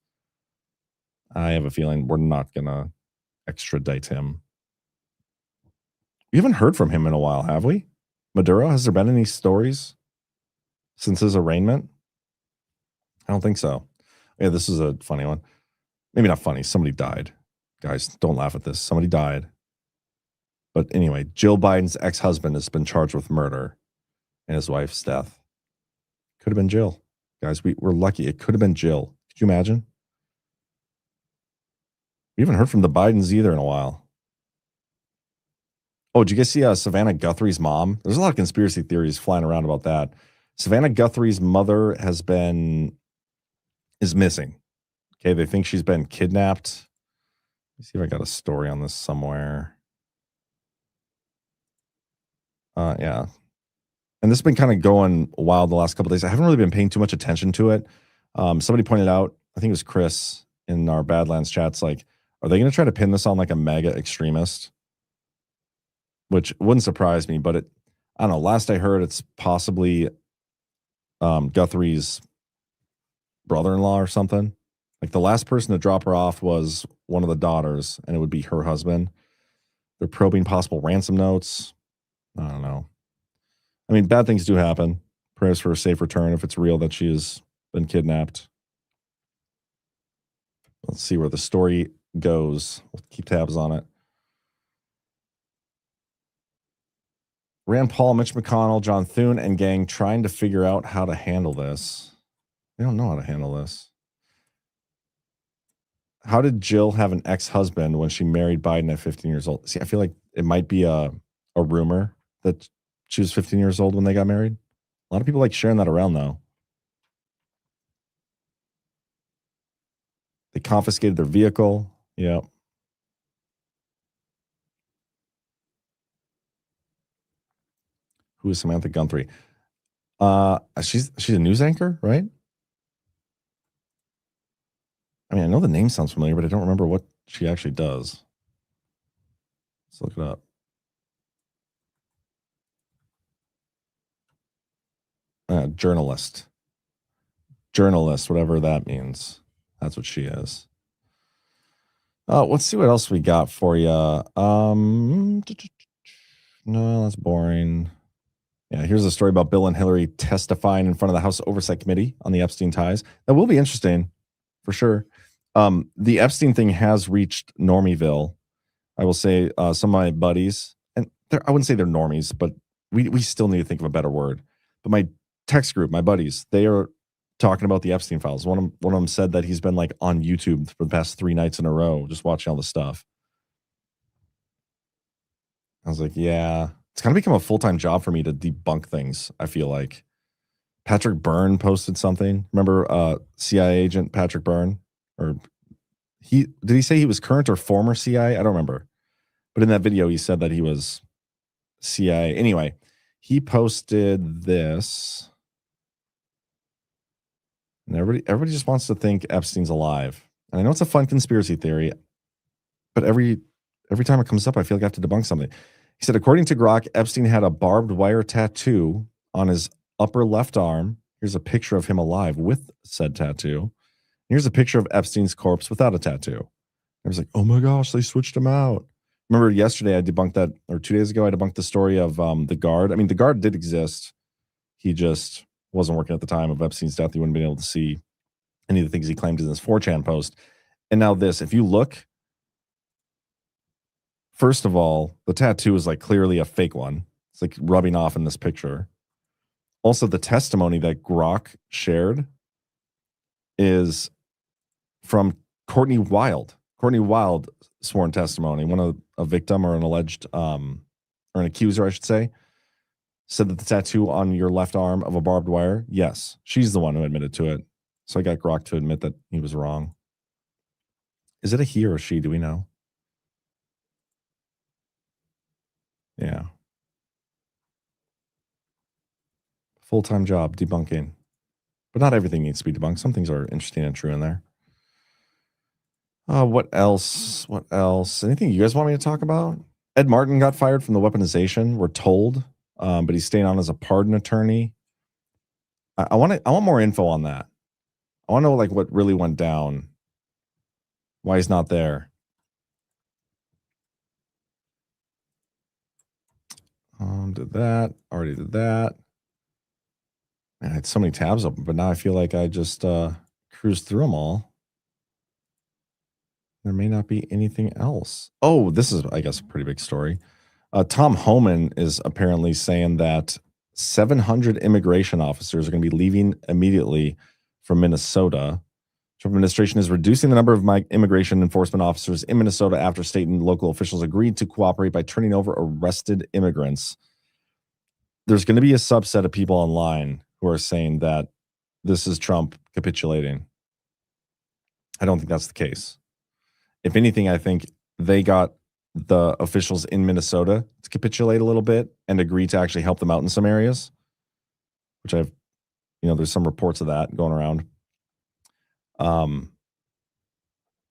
I have a feeling we're not going to extradite him. We haven't heard from him in a while, have we? Maduro, has there been any stories since his arraignment? I don't think so. Yeah, this is a funny one. Maybe not funny. Somebody died. Guys, don't laugh at this. Somebody died. But anyway, Jill Biden's ex-husband has been charged with murder in his wife's death. Could have been Jill. Guys, we're lucky. It could have been Jill. Could you imagine? We haven't heard from the Bidens either in a while. Oh, did you guys see Savannah Guthrie's mom? There's a lot of conspiracy theories flying around about that. Savannah Guthrie's mother is missing. Okay, they think she's been kidnapped. Let me see if I got a story on this somewhere. Yeah. And this has been kind of going wild the last couple of days. I haven't really been paying too much attention to it. Somebody pointed out, I think it was Chris in our Badlands chats, like, are they going to try to pin this on like a mega extremist? Which wouldn't surprise me, but I don't know. Last I heard, it's possibly Guthrie's brother-in-law or something. Like the last person to drop her off was one of the daughters, and it would be her husband. They're probing possible ransom notes. I don't know. I mean, bad things do happen. Prayers for a safe return if it's real that she has been kidnapped. Let's see where the story goes. We'll keep tabs on it. Rand Paul, Mitch McConnell, John Thune, and gang trying to figure out how to handle this. They don't know how to handle this. How did Jill have an ex-husband when she married Biden at 15 years old? See, I feel like it might be a rumor that she was 15 years old when they got married. A lot of people like sharing that around, though. They confiscated their vehicle. Yeah. Who is Samantha Guthrie? She's a news anchor, right? I mean, I know the name sounds familiar, but I don't remember what she actually does. Let's look it up. Journalist, whatever that means. That's what she is. Let's see what else we got for you. No, that's boring. Yeah, here's a story about Bill and Hillary testifying in front of the House Oversight Committee on the Epstein ties. That will be interesting, for sure. The Epstein thing has reached Normieville. I will say some of my buddies, and I wouldn't say they're normies, but we still need to think of a better word. But my text group, my buddies, they are talking about the Epstein files. One of them said that he's been like on YouTube for the past 3 nights in a row, just watching all the stuff. I was like, yeah, it's kind of become a full-time job for me to debunk things. I feel like Patrick Byrne posted something. Remember CIA agent Patrick Byrne? Or did he say he was current or former CIA? I don't remember. But in that video, he said that he was CIA. Anyway, he posted this. And everybody just wants to think Epstein's alive. And I know it's a fun conspiracy theory, but every time it comes up, I feel like I have to debunk something. He said, according to Grok, Epstein had a barbed wire tattoo on his upper left arm. Here's a picture of him alive with said tattoo. Here's a picture of Epstein's corpse without a tattoo. I was like, oh my gosh, they switched him out. Remember yesterday I debunked that, or 2 days ago, I debunked the story of the guard. I mean, the guard did exist. He just wasn't working at the time of Epstein's death. He wouldn't have been able to see any of the things he claimed in his 4chan post. And now this, if you look, first of all, the tattoo is like clearly a fake one. It's like rubbing off in this picture. Also, the testimony that Grok shared is from Courtney Wild. Courtney Wild sworn testimony, a victim or an alleged, or an accuser, I should say, said that the tattoo on your left arm of a barbed wire, yes, she's the one who admitted to it. So I got Grok to admit that he was wrong. Is it a he or a she? Do we know? Yeah. Full-time job, debunking. But not everything needs to be debunked. Some things are interesting and true in there. What else? What else? Anything you guys want me to talk about? Ed Martin got fired from the weaponization, we're told, but he's staying on as a pardon attorney. I want more info on that. I want to know like what really went down, why he's not there. Did that. Already did that. Man, I had so many tabs open, but now I feel like I just cruised through them all. There may not be anything else. Oh, this is, I guess, a pretty big story. Tom Homan is apparently saying that 700 immigration officers are going to be leaving immediately from Minnesota. Trump administration is reducing the number of immigration enforcement officers in Minnesota after state and local officials agreed to cooperate by turning over arrested immigrants. There's going to be a subset of people online who are saying that this is Trump capitulating. I don't think that's the case. If anything, I think they got the officials in Minnesota to capitulate a little bit and agree to actually help them out in some areas, which there's some reports of that going around.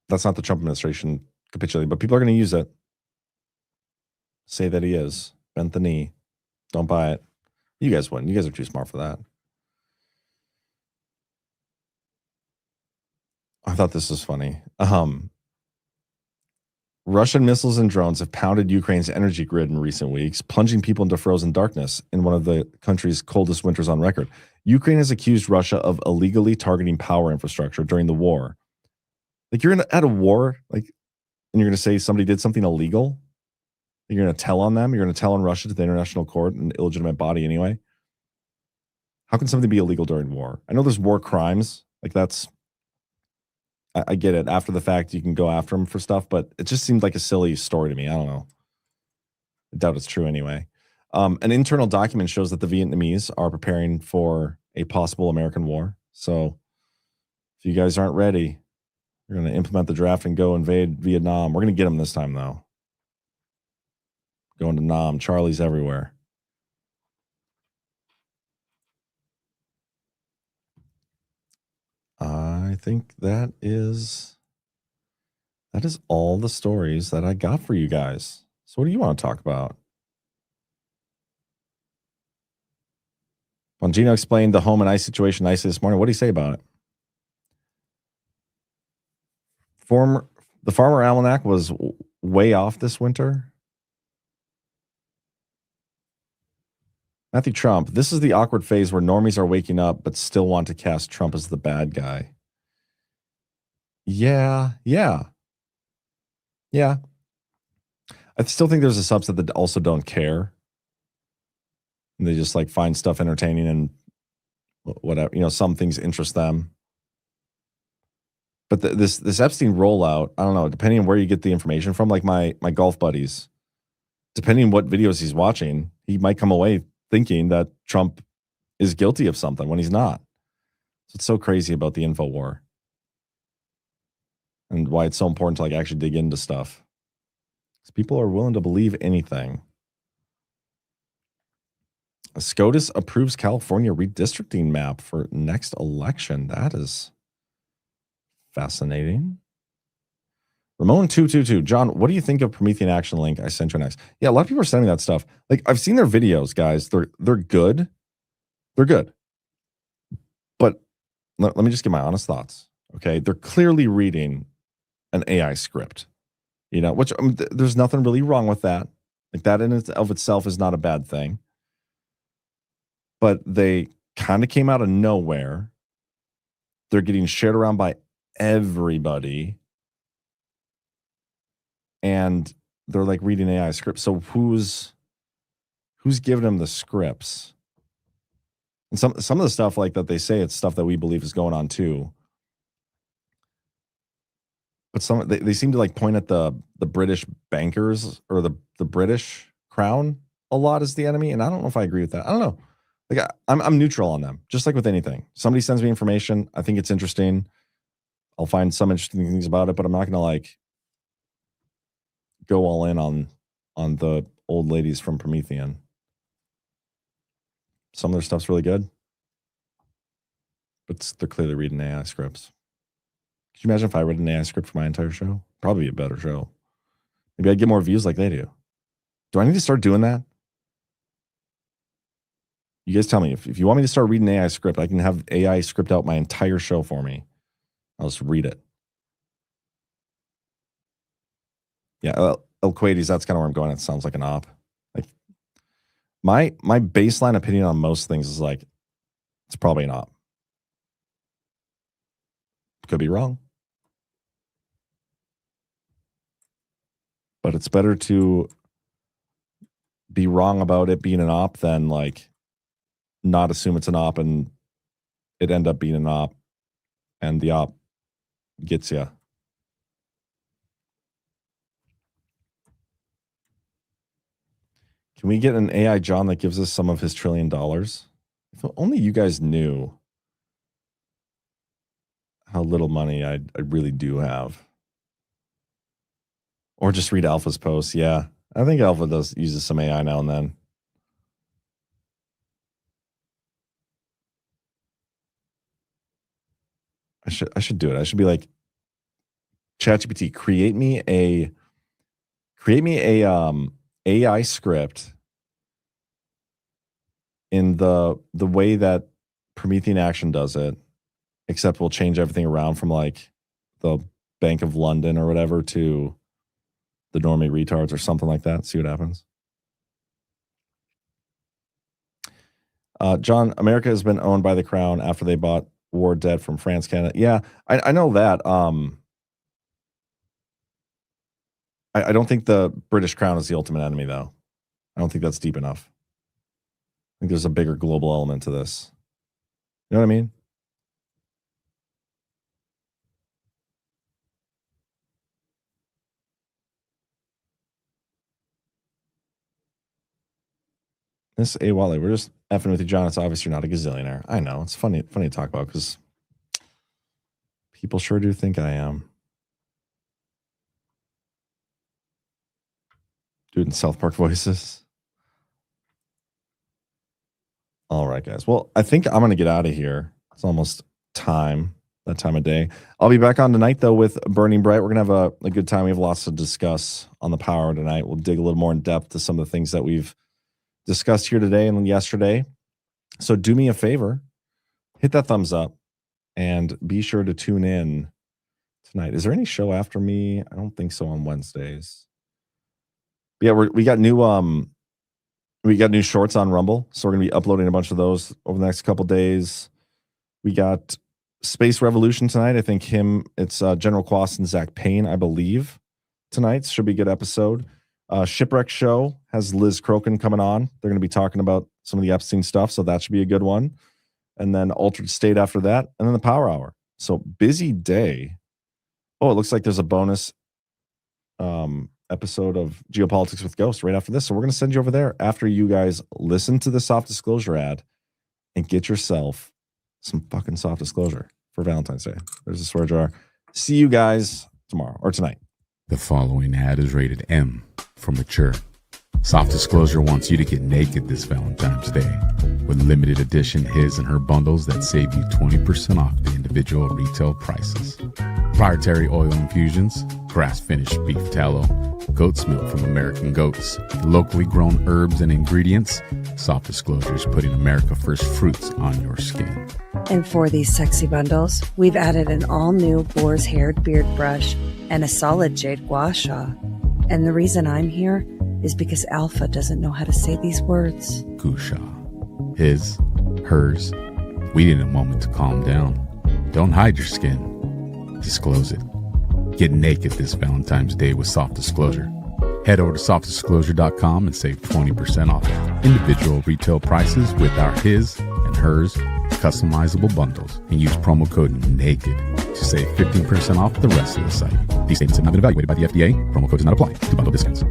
That's not the Trump administration capitulating, but people are going to use it. Say that he is. Bent the knee. Don't buy it. You guys wouldn't. You guys are too smart for that. I thought this was funny. Russian missiles and drones have pounded Ukraine's energy grid in recent weeks, plunging people into frozen darkness in one of the country's coldest winters on record. Ukraine has accused Russia of illegally targeting power infrastructure during the war. Like, you're at a war, like, and you're going to say somebody did something illegal? You're going to tell on them? You're going to tell on Russia to the international court, an illegitimate body anyway? How can something be illegal during war? I know there's war crimes. Like, that's... I get it. After the fact, you can go after them for stuff, but it just seemed like a silly story to me. I don't know. I doubt it's true anyway. An internal document shows that the Vietnamese are preparing for a possible American war. So if you guys aren't ready, we're going to implement the draft and go invade Vietnam. We're going to get them this time, though. Going to Nam. Charlie's everywhere. think that is all the stories that I got for you guys. So what do you want to talk about? Bongino explained the home and ice situation nicely this morning. What do you say about it? The Farmer Almanac was way off this winter. Matthew Trump, this is the awkward phase where normies are waking up but still want to cast Trump as the bad guy. Yeah. I still think there's a subset that also don't care. And they just like find stuff entertaining and whatever, some things interest them. But this Epstein rollout, I don't know, depending on where you get the information from, like my golf buddies, depending on what videos he's watching, he might come away thinking that Trump is guilty of something when he's not. So it's so crazy about the info war and why it's so important to like actually dig into stuff. Because people are willing to believe anything. SCOTUS approves California redistricting map for next election. That is fascinating. Ramon 222. John, what do you think of Promethean Action Link? I sent you an X. Yeah, a lot of people are sending that stuff. Like, I've seen their videos, guys. They're good. They're good. But let me just give my honest thoughts. Okay. They're clearly reading an AI script. Which there's nothing really wrong with that. Like, that in of itself is not a bad thing. But they kind of came out of nowhere. They're getting shared around by everybody. And they're like reading AI scripts. So who's giving them the scripts? And some of the stuff like that they say, it's stuff that we believe is going on too. But they seem to like point at the British bankers or the British crown a lot as the enemy. And I don't know if I agree with that. I don't know. Like I'm neutral on them, just like with anything. Somebody sends me information. I think it's interesting. I'll find some interesting things about it, but I'm not going to like go all in on the old ladies from Promethean. Some of their stuff's really good, but they're clearly reading AI scripts. Could you imagine if I read an AI script for my entire show? Probably a better show. Maybe I'd get more views like they do. Do I need to start doing that? You guys tell me. If you want me to start reading AI script, I can have AI script out my entire show for me. I'll just read it. Yeah, El Quades, that's kind of where I'm going. It sounds like an op. Like my baseline opinion on most things is like, it's probably an op. Could be wrong. But it's better to be wrong about it being an op than like not assume it's an op and it end up being an op and the op gets you. Can we get an AI John that gives us some of his $1 trillion? If only you guys knew how little money I really do have. Or just read Alpha's posts. Yeah, I think Alpha uses some AI now and then. I should do it. I should be like, ChatGPT, create me a AI script in the way that Promethean Action does it, except we'll change everything around from like the Bank of London or whatever to the normie retards or something like that. See what happens. John, America has been owned by the crown after they bought war debt from France, Canada. Yeah, I know that. I don't think the British crown is the ultimate enemy, though. I don't think that's deep enough. I think there's a bigger global element to this. You know what I mean? This A. Wally, we're just effing with you, John. It's obvious you're not a gazillionaire. I know. It's funny to talk about because people sure do think I am. Do it in South Park voices. All right, guys. Well, I think I'm going to get out of here. It's almost time that time of day. I'll be back on tonight, though, with Burning Bright. We're going to have a good time. We have lots to discuss on the power tonight. We'll dig a little more in depth to some of the things that we've discussed here today and yesterday. So do me a favor, hit that thumbs up, and be sure to tune in tonight. Is there any show after me? I don't think so on Wednesdays. But yeah, we got new shorts on Rumble, so we're gonna be uploading a bunch of those over the next couple days. We got Space Revolution tonight. I think it's General Quast and Zach Payne, I believe, tonight. Should be a good episode. Shipwreck Show has Liz Crokin coming on. They're gonna be talking about some of the Epstein stuff, so that should be a good one. And then Altered State after that, and then the Power Hour. So busy day. Oh, it looks like there's a bonus episode of Geopolitics with Ghost right after this. So we're going to send you over there after you guys listen to the soft disclosure ad and get yourself some fucking soft disclosure for Valentine's Day. There's a swear jar. See you guys tomorrow or tonight. The following ad is rated M for mature. Soft Disclosure wants you to get naked this Valentine's Day with limited edition his and her bundles that save you 20% off the individual retail prices. Proprietary oil infusions, grass-finished beef tallow, goat's milk from American goats, locally grown herbs and ingredients. Soft Disclosure is putting America First fruits on your skin. And for these sexy bundles, we've added an all-new boar's haired beard brush and a solid jade gua sha. And the reason I'm here is because Alpha doesn't know how to say these words. Gusha. His, hers. We need a moment to calm down. Don't hide your skin. Disclose it. Get naked this Valentine's Day with Soft Disclosure. Head over to softdisclosure.com and save 20% off individual retail prices with our his and hers customizable bundles, and use promo code NAKED to save 15% off the rest of the site. These statements have not been evaluated by the FDA. Promo code does not apply to bundle discounts.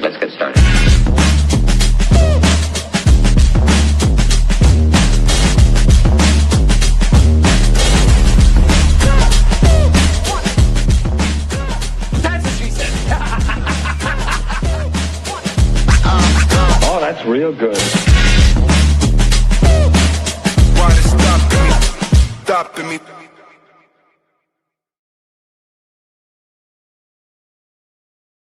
Let's get started. That's what she said. Oh, that's real good. Why they stopping me? Stopping me.